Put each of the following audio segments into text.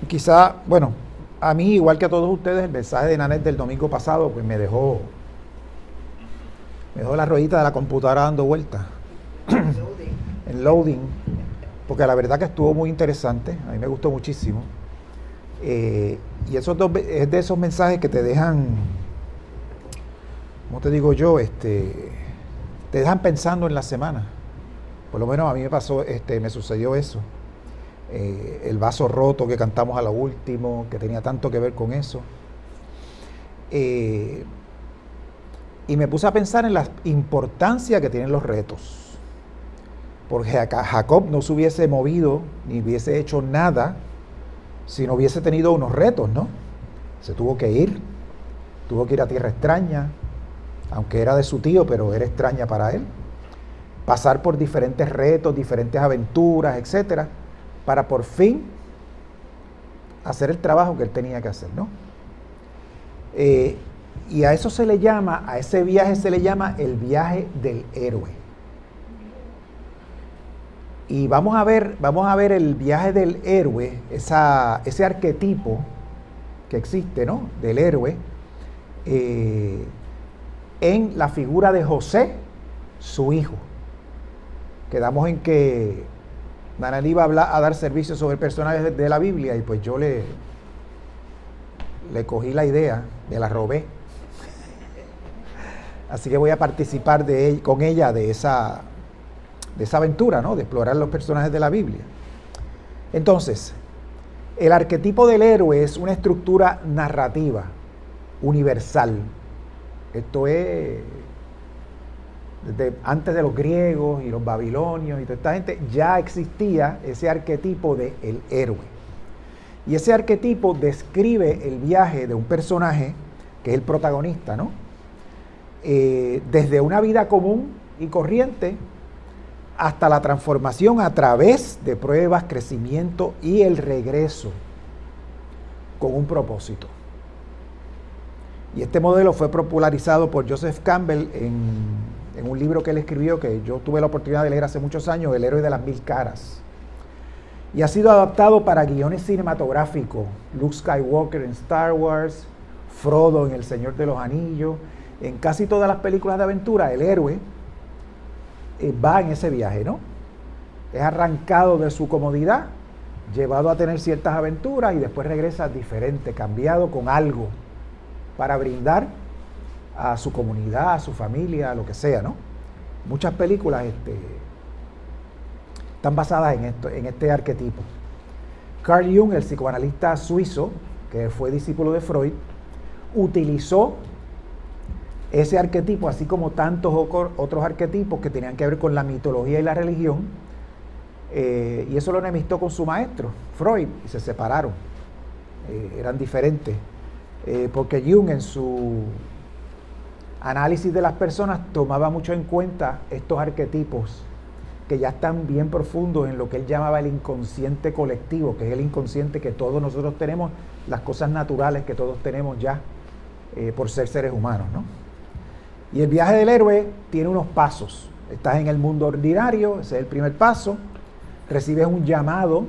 Quizá, bueno, a mí, igual que a todos ustedes, el mensaje de Nanette del domingo pasado, pues me dejó la ruedita de la computadora dando vueltas, Loading. en loading, porque la verdad que estuvo muy interesante, a mí me gustó muchísimo. Y es de esos mensajes que te dejan, ¿cómo te digo yo? Te dejan pensando en la semana. Por lo menos a mí me sucedió eso. El vaso roto que cantamos a lo último, que tenía tanto que ver con eso. Eh, y me puse a pensar en la importancia que tienen los retos. Porque Jacob no se hubiese movido ni hubiese hecho nada si no hubiese tenido unos retos, ¿no? Se tuvo que ir a tierra extraña, aunque era de su tío, pero era extraña para él. Pasar por diferentes retos, diferentes aventuras, etcétera, para por fin hacer el trabajo que él tenía que hacer, ¿no? Y a eso se le llama, a ese viaje se le llama el viaje del héroe. Y vamos a ver el viaje del héroe, ese arquetipo que existe, ¿no? Del héroe, en la figura de José, su hijo. Quedamos en que Nanali iba a dar servicio sobre personajes de la Biblia y pues yo le cogí la idea, me la robé. Así que voy a participar con ella de esa aventura, ¿no? De explorar los personajes de la Biblia. Entonces, el arquetipo del héroe es una estructura narrativa, universal. Esto es, desde antes de los griegos y los babilonios y toda esta gente, ya existía ese arquetipo del héroe. Y ese arquetipo describe el viaje de un personaje, que es el protagonista, ¿no? Desde una vida común y corriente hasta la transformación a través de pruebas, crecimiento y el regreso con un propósito. Y este modelo fue popularizado por Joseph Campbell en un libro que él escribió, que yo tuve la oportunidad de leer hace muchos años, El héroe de las 1000 caras. Y ha sido adaptado para guiones cinematográficos, Luke Skywalker en Star Wars, Frodo en El Señor de los Anillos. En casi todas las películas de aventura, el héroe va en ese viaje, ¿no? Es arrancado de su comodidad, llevado a tener ciertas aventuras y después regresa diferente, cambiado con algo para brindar a su comunidad, a su familia, a lo que sea, ¿no? Muchas películas están basadas en este arquetipo. Carl Jung, el psicoanalista suizo, que fue discípulo de Freud, utilizó ese arquetipo, así como tantos otros arquetipos que tenían que ver con la mitología y la religión, y eso lo enemistó con su maestro, Freud, y se separaron. Eran diferentes, porque Jung en su análisis de las personas tomaba mucho en cuenta estos arquetipos que ya están bien profundos en lo que él llamaba el inconsciente colectivo, que es el inconsciente que todos nosotros tenemos, las cosas naturales que todos tenemos ya por ser seres humanos, ¿no? Y el viaje del héroe tiene unos pasos. Estás en el mundo ordinario, ese es el primer paso. Recibes un llamado,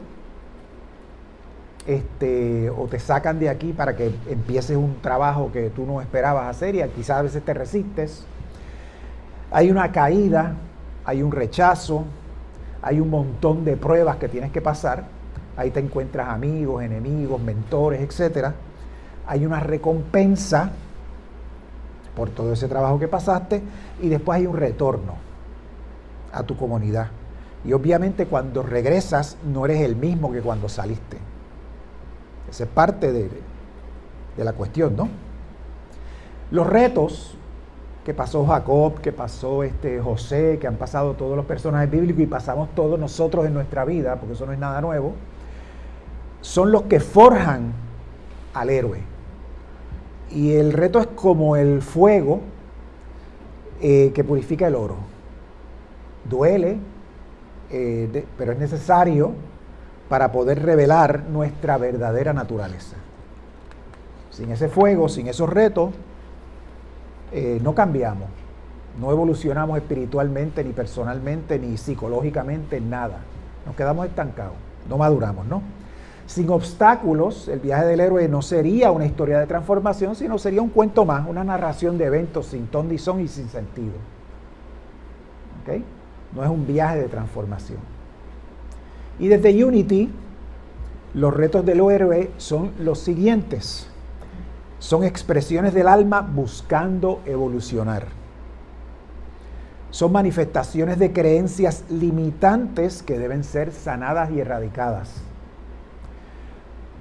o te sacan de aquí para que empieces un trabajo que tú no esperabas hacer y quizás a veces te resistes. Hay una caída, hay un rechazo, hay un montón de pruebas que tienes que pasar. Ahí te encuentras amigos, enemigos, mentores, etc. Hay una recompensa por todo ese trabajo que pasaste y después hay un retorno a tu comunidad. Y obviamente cuando regresas no eres el mismo que cuando saliste. Esa es parte de la cuestión, ¿no? Los retos que pasó Jacob, que pasó José, que han pasado todos los personajes bíblicos y pasamos todos nosotros en nuestra vida, porque eso no es nada nuevo, son los que forjan al héroe. Y el reto es como el fuego que purifica el oro. Duele, pero es necesario para poder revelar nuestra verdadera naturaleza. Sin ese fuego, sin esos retos, no cambiamos, no evolucionamos espiritualmente, ni personalmente, ni psicológicamente, en nada. Nos quedamos estancados, no maduramos, ¿no? Sin obstáculos, el viaje del héroe no sería una historia de transformación, sino sería un cuento más, una narración de eventos sin ton ni son y sin sentido. ¿Ok? No es un viaje de transformación. Y desde Unity, los retos del héroe son los siguientes. Son expresiones del alma buscando evolucionar. Son manifestaciones de creencias limitantes que deben ser sanadas y erradicadas.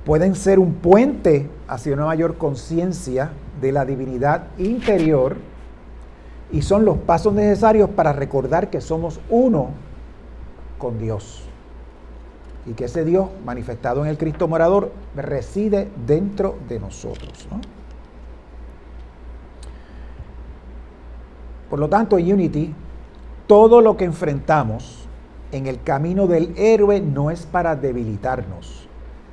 Pueden ser un puente hacia una mayor conciencia de la divinidad interior y son los pasos necesarios para recordar que somos uno con Dios y que ese Dios manifestado en el Cristo morador reside dentro de nosotros, ¿no? Por lo tanto, en Unity, todo lo que enfrentamos en el camino del héroe no es para debilitarnos,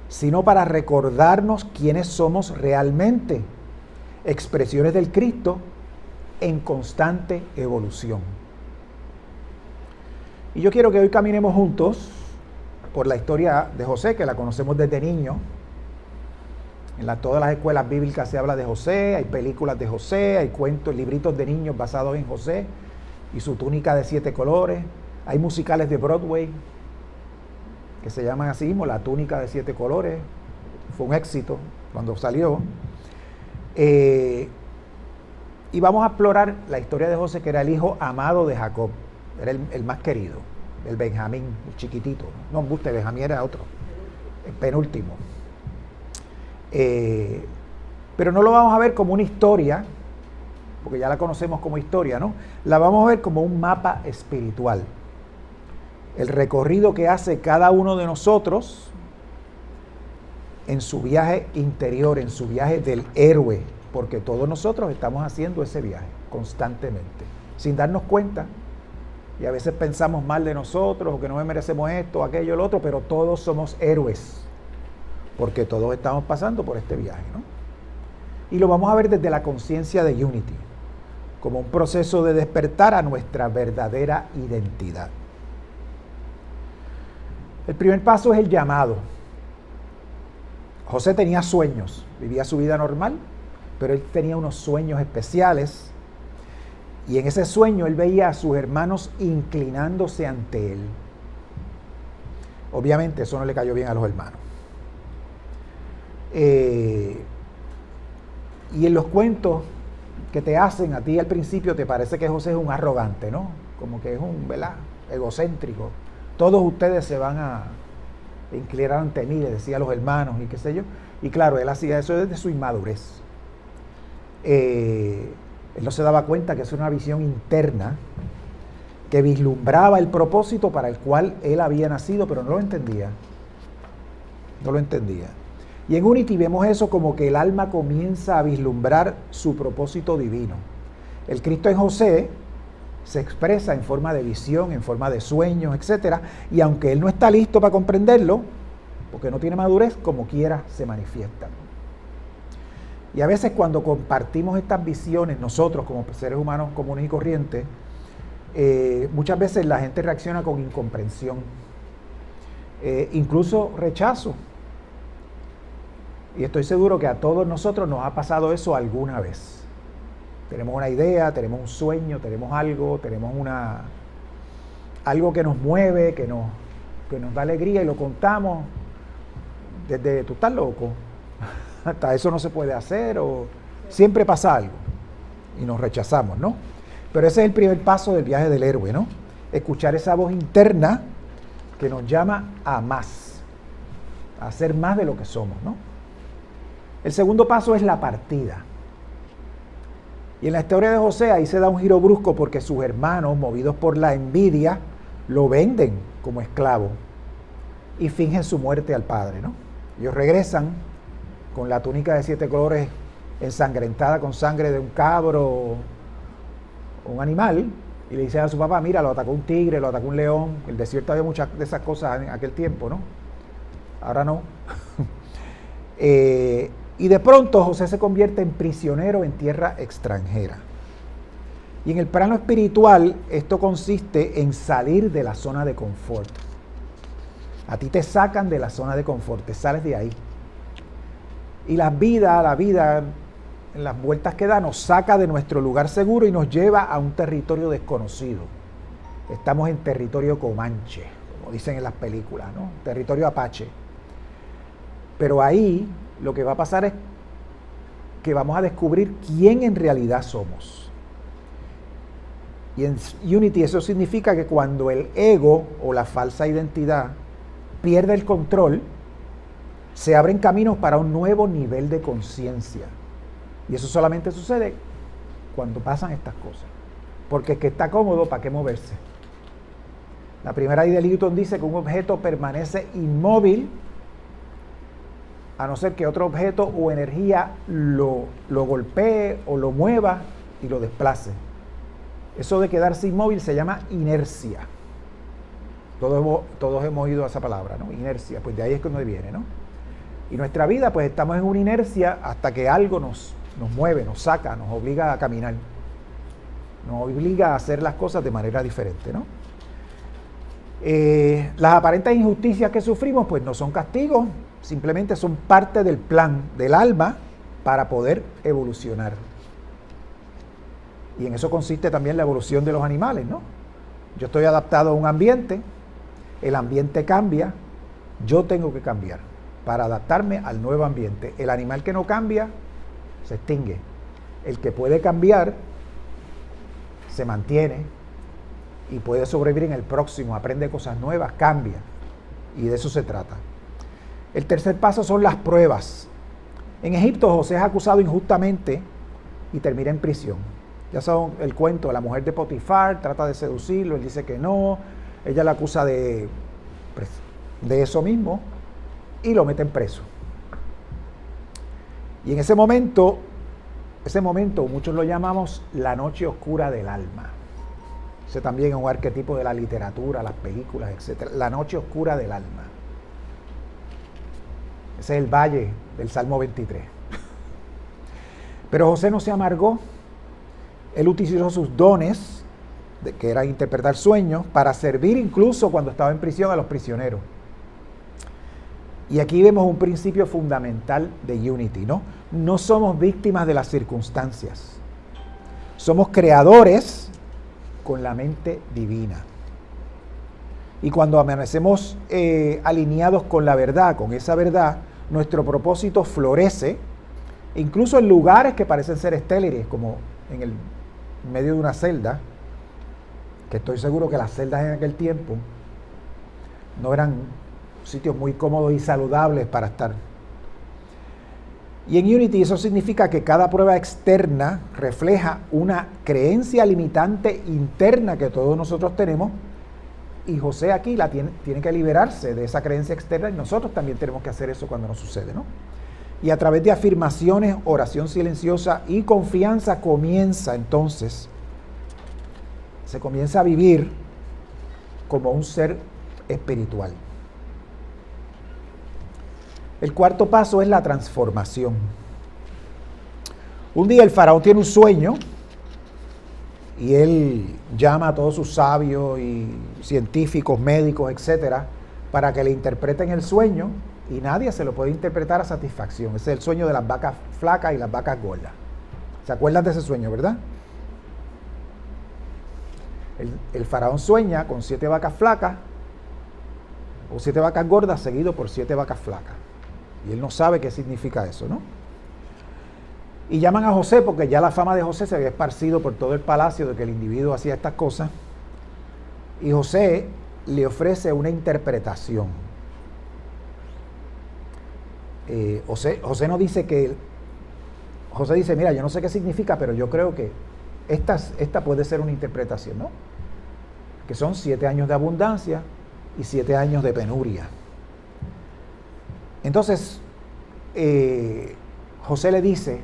sino para recordarnos quiénes somos realmente, expresiones del Cristo en constante evolución. Y yo quiero que hoy caminemos juntos por la historia de José, que la conocemos desde niño. Todas las escuelas bíblicas se habla de José, hay películas de José, hay cuentos, libritos de niños basados en José y su túnica de 7 colores. Hay musicales de Broadway que se llaman así mismo, La túnica de 7 colores. Fue un éxito cuando salió. Y vamos a explorar la historia de José, que era el hijo amado de Jacob. Era el más querido, el Benjamín, el chiquitito. No, Benjamín era otro, el penúltimo. Pero no lo vamos a ver como una historia, porque ya la conocemos como historia, ¿no? La vamos a ver como un mapa espiritual. El recorrido que hace cada uno de nosotros en su viaje interior, en su viaje del héroe, porque todos nosotros estamos haciendo ese viaje constantemente, sin darnos cuenta. Y a veces pensamos mal de nosotros, o que no merecemos esto, aquello, lo otro, pero todos somos héroes, porque todos estamos pasando por este viaje, ¿no? Y lo vamos a ver desde la conciencia de Unity, como un proceso de despertar a nuestra verdadera identidad. El primer paso es el llamado. José tenía sueños, vivía su vida normal, pero él tenía unos sueños especiales, y en ese sueño él veía a sus hermanos inclinándose ante él. Obviamente eso no le cayó bien a los hermanos. Y en los cuentos que te hacen a ti al principio te parece que José es un arrogante, ¿no? Como que es un, ¿verdad?, egocéntrico. Todos ustedes se van a inclinar ante mí, le decía a los hermanos y qué sé yo. Y claro, él hacía eso desde su inmadurez. Él no se daba cuenta que eso era una visión interna que vislumbraba el propósito para el cual él había nacido, pero no lo entendía. No lo entendía. Y en Unity vemos eso como que el alma comienza a vislumbrar su propósito divino. El Cristo en José se expresa en forma de visión, en forma de sueños, etc. Y aunque él no está listo para comprenderlo, porque no tiene madurez, como quiera se manifiestan. Y a veces cuando compartimos estas visiones, nosotros como seres humanos comunes y corrientes, muchas veces la gente reacciona con incomprensión, incluso rechazo. Y estoy seguro que a todos nosotros nos ha pasado eso alguna vez. Tenemos una idea, tenemos un sueño, tenemos algo, tenemos algo que nos mueve, que nos da alegría y lo contamos desde tú estás loco, hasta eso no se puede hacer, o siempre pasa algo y nos rechazamos, ¿no? Pero ese es el primer paso del viaje del héroe, ¿no? Escuchar esa voz interna que nos llama a más, a ser más de lo que somos, ¿no? El segundo paso es la partida. Y en la historia de José ahí se da un giro brusco porque sus hermanos, movidos por la envidia, lo venden como esclavo y fingen su muerte al padre, ¿no? Ellos regresan con la túnica de 7 colores ensangrentada con sangre de un cabro o un animal y le dicen a su papá, mira, lo atacó un tigre, lo atacó un león. En el desierto había muchas de esas cosas en aquel tiempo, ¿no? Ahora no. Y de pronto José se convierte en prisionero en tierra extranjera. Y en el plano espiritual esto consiste en salir de la zona de confort. A ti te sacan de la zona de confort, te sales de ahí. Y la vida, en las vueltas que da, nos saca de nuestro lugar seguro y nos lleva a un territorio desconocido. Estamos en territorio comanche, como dicen en las películas, ¿no? Territorio apache. Pero ahí lo que va a pasar es que vamos a descubrir quién en realidad somos. Y en Unity eso significa que cuando el ego o la falsa identidad pierde el control, se abren caminos para un nuevo nivel de conciencia. Y eso solamente sucede cuando pasan estas cosas. Porque es que está cómodo, ¿para qué moverse? La primera ley de Newton dice que un objeto permanece inmóvil a no ser que otro objeto o energía lo golpee o lo mueva y lo desplace. Eso de quedarse inmóvil se llama inercia. Todos hemos oído esa palabra, ¿no? Inercia, pues de ahí es donde viene, ¿no? Y nuestra vida, pues estamos en una inercia hasta que algo nos mueve, nos saca, nos obliga a caminar. Nos obliga a hacer las cosas de manera diferente, ¿no? Las aparentes injusticias que sufrimos, pues no son castigos, simplemente son parte del plan del alma para poder evolucionar. Y en eso consiste también la evolución de los animales, ¿no? Yo estoy adaptado a un ambiente, el ambiente cambia, yo tengo que cambiar para adaptarme al nuevo ambiente. El animal que no cambia se extingue. El que puede cambiar se mantiene y puede sobrevivir en el próximo, aprende cosas nuevas, cambia. Y de eso se trata. El tercer paso son las pruebas. En Egipto José es acusado injustamente y termina en prisión. Ya saben el cuento, la mujer de Potifar trata de seducirlo, él dice que no, ella la acusa de eso mismo y lo meten preso. Y en ese momento muchos lo llamamos la noche oscura del alma. Ese también es un arquetipo de la literatura, las películas, etc. La noche oscura del alma. Ese es el valle del Salmo 23. Pero José no se amargó. Él utilizó sus dones, que era interpretar sueños, para servir incluso cuando estaba en prisión a los prisioneros. Y aquí vemos un principio fundamental de Unity, ¿no? No somos víctimas de las circunstancias. Somos creadores con la mente divina. Y cuando amanecemos alineados con la verdad, con esa verdad, nuestro propósito florece, incluso en lugares que parecen ser estériles, como en el medio de una celda, que estoy seguro que las celdas en aquel tiempo no eran sitios muy cómodos y saludables para estar. Y en Unity eso significa que cada prueba externa refleja una creencia limitante interna que todos nosotros tenemos, y José aquí tiene que liberarse de esa creencia externa, y nosotros también tenemos que hacer eso cuando nos sucede, ¿no? Y a través de afirmaciones, oración silenciosa y confianza se comienza a vivir como un ser espiritual. El cuarto paso es la transformación. Un día el faraón tiene un sueño y él llama a todos sus sabios y científicos, médicos, etcétera, para que le interpreten el sueño, y nadie se lo puede interpretar a satisfacción. Ese es el sueño de las vacas flacas y las vacas gordas. ¿Se acuerdan de ese sueño, verdad? El faraón sueña con 7 vacas flacas o 7 vacas gordas seguido por 7 vacas flacas. Y él no sabe qué significa eso, ¿no? Y llaman a José porque ya la fama de José se había esparcido por todo el palacio de que el individuo hacía estas cosas. Y José le ofrece una interpretación. José no dice que... José dice, mira, yo no sé qué significa, pero yo creo que esta puede ser una interpretación, ¿no? Que son 7 años de abundancia y 7 años de penuria. Entonces, José le dice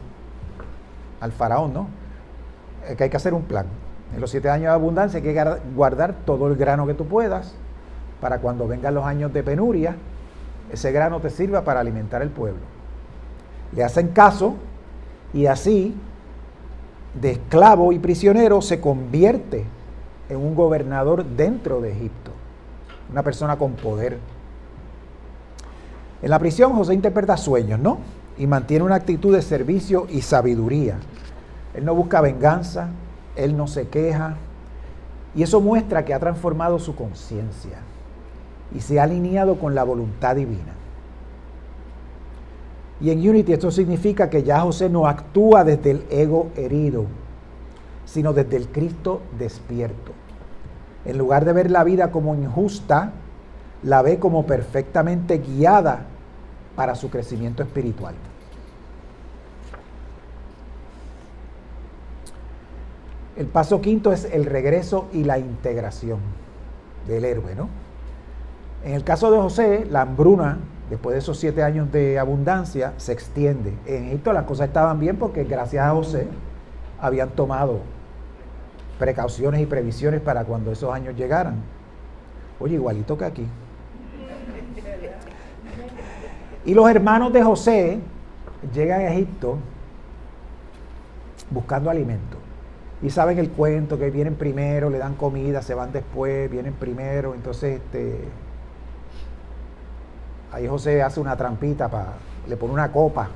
al faraón, ¿no? Que hay que hacer un plan. En los 7 años de abundancia hay que guardar todo el grano que tú puedas para cuando vengan los años de penuria, ese grano te sirva para alimentar el pueblo. Le hacen caso y así, de esclavo y prisionero, se convierte en un gobernador dentro de Egipto, una persona con poder. En la prisión José interpreta sueños, ¿no? Y mantiene una actitud de servicio y sabiduría. Él no busca venganza, él no se queja, y eso muestra que ha transformado su conciencia y se ha alineado con la voluntad divina. Y en Unity esto significa que ya José no actúa desde el ego herido, sino desde el Cristo despierto. En lugar de ver la vida como injusta, la ve como perfectamente guiada para su crecimiento espiritual. El paso quinto es el regreso y la integración del héroe, ¿no? En el caso de José, la hambruna, después de esos 7 años de abundancia, se extiende. En Egipto las cosas estaban bien porque gracias a José habían tomado precauciones y previsiones para cuando esos años llegaran. Oye, igualito que aquí. Y los hermanos de José llegan a Egipto buscando alimento. Y saben el cuento, que vienen primero, le dan comida, se van después, vienen primero. Entonces ahí José hace una trampita, le pone una copa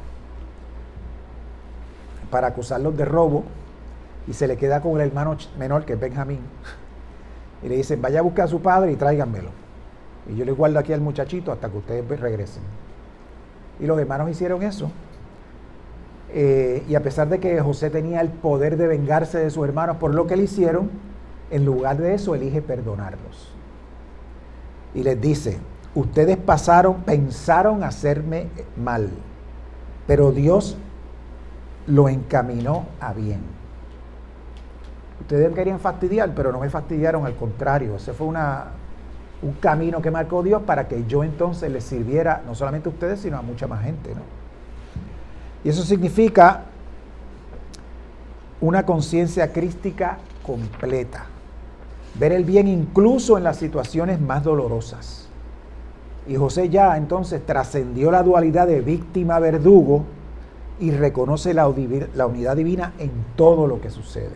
para acusarlos de robo. Y se le queda con el hermano menor, que es Benjamín. Y le dicen, vaya a buscar a su padre y tráiganmelo. Y yo le guardo aquí al muchachito hasta que ustedes regresen. Y los hermanos hicieron eso. Y a pesar de que José tenía el poder de vengarse de sus hermanos por lo que le hicieron, en lugar de eso elige perdonarlos. Y les dice, ustedes pensaron hacerme mal, pero Dios lo encaminó a bien. Ustedes me querían fastidiar, pero no me fastidiaron, al contrario. Ese fue un camino que marcó Dios para que yo entonces les sirviera no solamente a ustedes, sino a mucha más gente, ¿no? Y eso significa una conciencia crística completa. Ver el bien incluso en las situaciones más dolorosas. Y José ya entonces trascendió la dualidad de víctima-verdugo y reconoce la unidad divina en todo lo que sucede.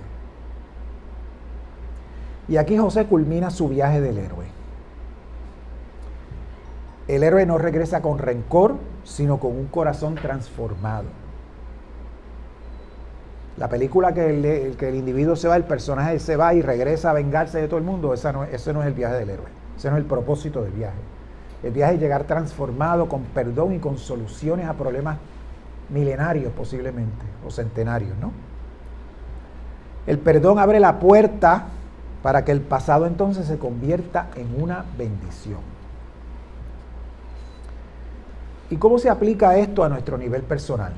Y aquí José culmina su viaje del héroe. El héroe no regresa con rencor, sino con un corazón transformado. La película que el individuo se va, el personaje se va y regresa a vengarse de todo el mundo, ese no es el viaje del héroe. Ese no es el propósito del viaje. El viaje es llegar transformado, con perdón y con soluciones a problemas milenarios posiblemente, o centenarios, ¿no? El perdón abre la puerta para que el pasado entonces se convierta en una bendición. ¿Y cómo se aplica esto a nuestro nivel personal,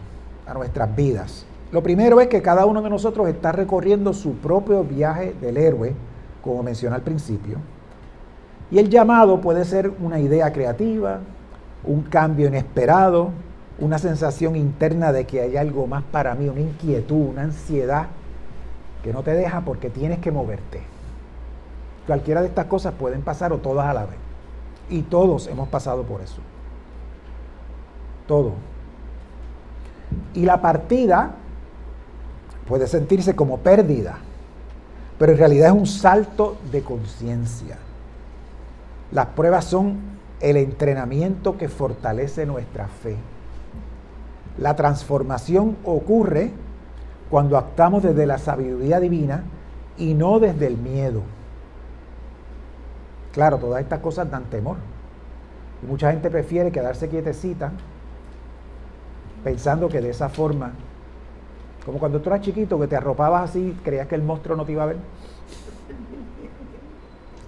a nuestras vidas? Lo primero es que cada uno de nosotros está recorriendo su propio viaje del héroe, como mencioné al principio. Y el llamado puede ser una idea creativa, un cambio inesperado, una sensación interna de que hay algo más para mí, una inquietud, una ansiedad que no te deja porque tienes que moverte. Cualquiera de estas cosas pueden pasar o todas a la vez. Y todos hemos pasado por eso. Todo. Y la partida puede sentirse como pérdida, pero en realidad es un salto de conciencia. Las pruebas son el entrenamiento que fortalece nuestra fe. La transformación ocurre cuando actuamos desde la sabiduría divina y no desde el miedo. Claro, todas estas cosas dan temor. Y mucha gente prefiere quedarse quietecita pensando que de esa forma, como cuando tú eras chiquito que te arropabas así, creías que el monstruo no te iba a ver.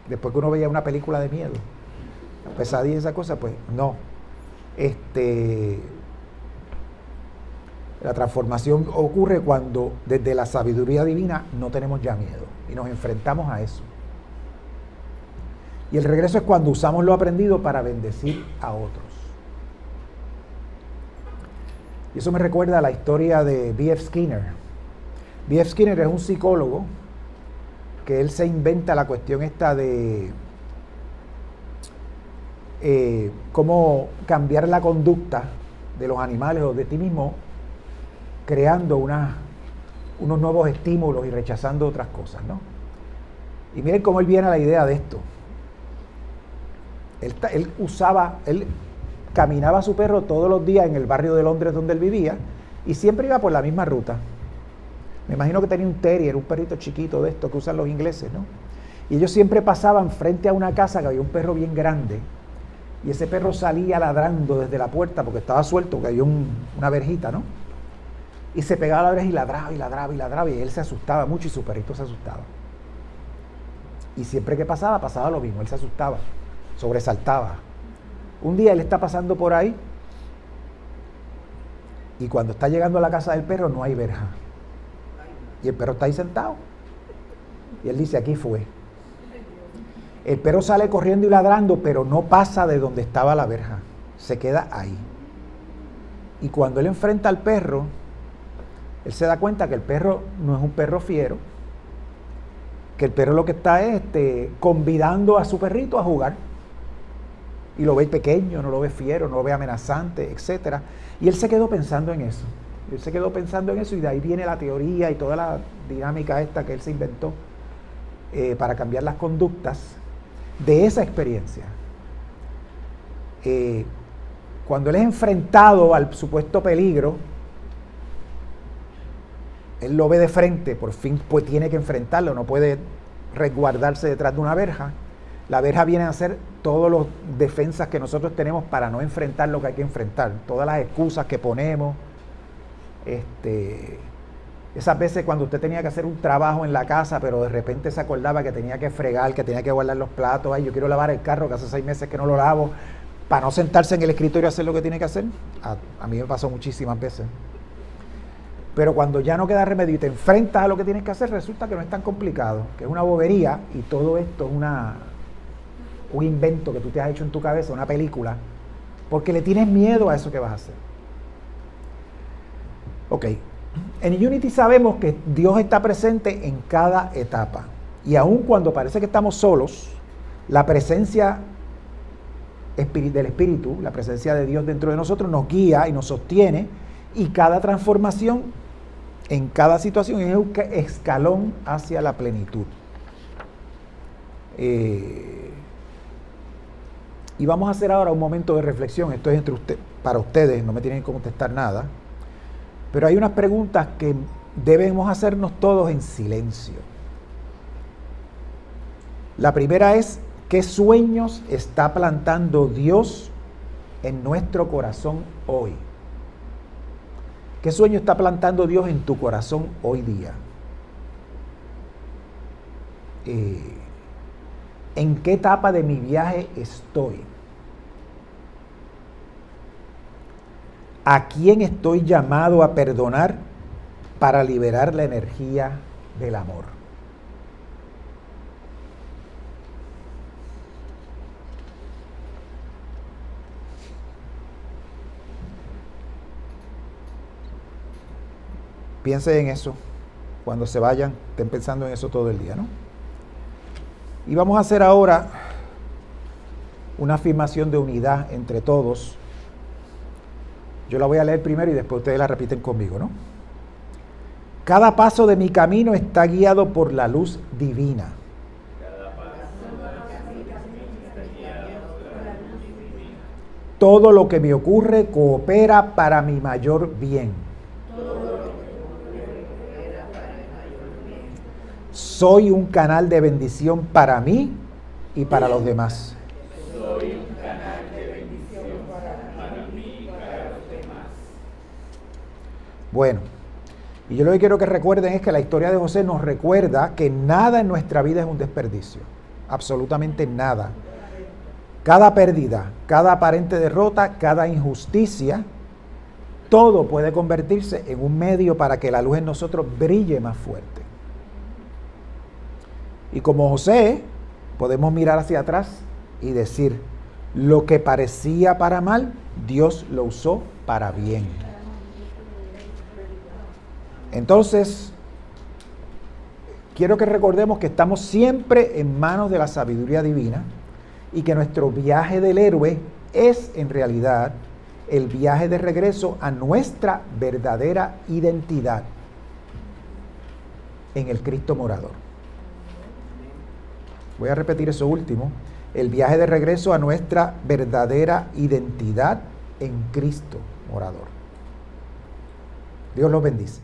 Después que uno veía una película de miedo, pesadilla y esa cosa, pues no. La transformación ocurre cuando desde la sabiduría divina no tenemos ya miedo y nos enfrentamos a eso. Y el regreso es cuando usamos lo aprendido para bendecir a otros. Y eso me recuerda a la historia de B.F. Skinner. B.F. Skinner es un psicólogo que él se inventa la cuestión esta de cómo cambiar la conducta de los animales o de ti mismo, creando unos nuevos estímulos y rechazando otras cosas, ¿no? Y miren cómo él viene a la idea de esto. Él caminaba a su perro todos los días en el barrio de Londres donde él vivía y siempre iba por la misma ruta. Me imagino que tenía un terrier, un perrito chiquito de estos que usan los ingleses, ¿no? Y ellos siempre pasaban frente a una casa que había un perro bien grande y ese perro salía ladrando desde la puerta porque estaba suelto, que había una verjita, ¿no? Y se pegaba a la oreja y ladraba y ladraba y ladraba y él se asustaba mucho y su perrito se asustaba. Y siempre que pasaba lo mismo, él se asustaba, sobresaltaba. Un día él está pasando por ahí y cuando está llegando a la casa del perro no hay verja. Y el perro está ahí sentado. Y él dice, aquí fue. El perro sale corriendo y ladrando, pero no pasa de donde estaba la verja. Se queda ahí. Y cuando él enfrenta al perro, él se da cuenta que el perro no es un perro fiero, que el perro lo que está es convidando a su perrito a jugar. Y lo ve pequeño, no lo ve fiero, no lo ve amenazante, etc. Y él se quedó pensando en eso. Él se quedó pensando en eso y de ahí viene la teoría y toda la dinámica esta que él se inventó para cambiar las conductas de esa experiencia. Cuando él es enfrentado al supuesto peligro, él lo ve de frente, por fin pues tiene que enfrentarlo, no puede resguardarse detrás de una verja. La verja viene a ser todas las defensas que nosotros tenemos para no enfrentar lo que hay que enfrentar, todas las excusas que ponemos. Esas veces cuando usted tenía que hacer un trabajo en la casa, pero de repente se acordaba que tenía que fregar, que tenía que guardar los platos, ay, yo quiero lavar el carro, que hace 6 meses que no lo lavo, para no sentarse en el escritorio y hacer lo que tiene que hacer. A mí me pasó muchísimas veces. Pero cuando ya no queda remedio y te enfrentas a lo que tienes que hacer, resulta que no es tan complicado, que es una bobería y todo esto es un invento que tú te has hecho en tu cabeza, una película, porque le tienes miedo a eso que vas a hacer. Ok, en Unity sabemos que Dios está presente en cada etapa y aun cuando parece que estamos solos, la presencia del Espíritu, la presencia de Dios dentro de nosotros nos guía y nos sostiene y cada transformación en cada situación es un escalón hacia la plenitud. Y vamos a hacer ahora un momento de reflexión. Esto es para ustedes, no me tienen que contestar nada. Pero hay unas preguntas que debemos hacernos todos en silencio. La primera es, ¿qué sueños está plantando Dios en nuestro corazón hoy? ¿Qué sueño está plantando Dios en tu corazón hoy día? ¿En qué etapa de mi viaje estoy? ¿A quién estoy llamado a perdonar para liberar la energía del amor? Piensen en eso. Cuando se vayan, estén pensando en eso todo el día, ¿no? Y vamos a hacer ahora una afirmación de unidad entre todos. Yo la voy a leer primero y después ustedes la repiten conmigo, ¿no? Cada paso de mi camino está guiado por la luz divina. Todo lo que me ocurre coopera para mi mayor bien. Soy un canal de bendición para mí y para los demás. Bueno, y yo lo que quiero que recuerden es que la historia de José nos recuerda que nada en nuestra vida es un desperdicio, absolutamente nada. Cada pérdida, cada aparente derrota, cada injusticia, todo puede convertirse en un medio para que la luz en nosotros brille más fuerte. Y como José, podemos mirar hacia atrás y decir, lo que parecía para mal, Dios lo usó para bien. Entonces, quiero que recordemos que estamos siempre en manos de la sabiduría divina y que nuestro viaje del héroe es en realidad el viaje de regreso a nuestra verdadera identidad en el Cristo morador. Voy a repetir eso último. el viaje de regreso a nuestra verdadera identidad en Cristo, orador. Dios los bendice.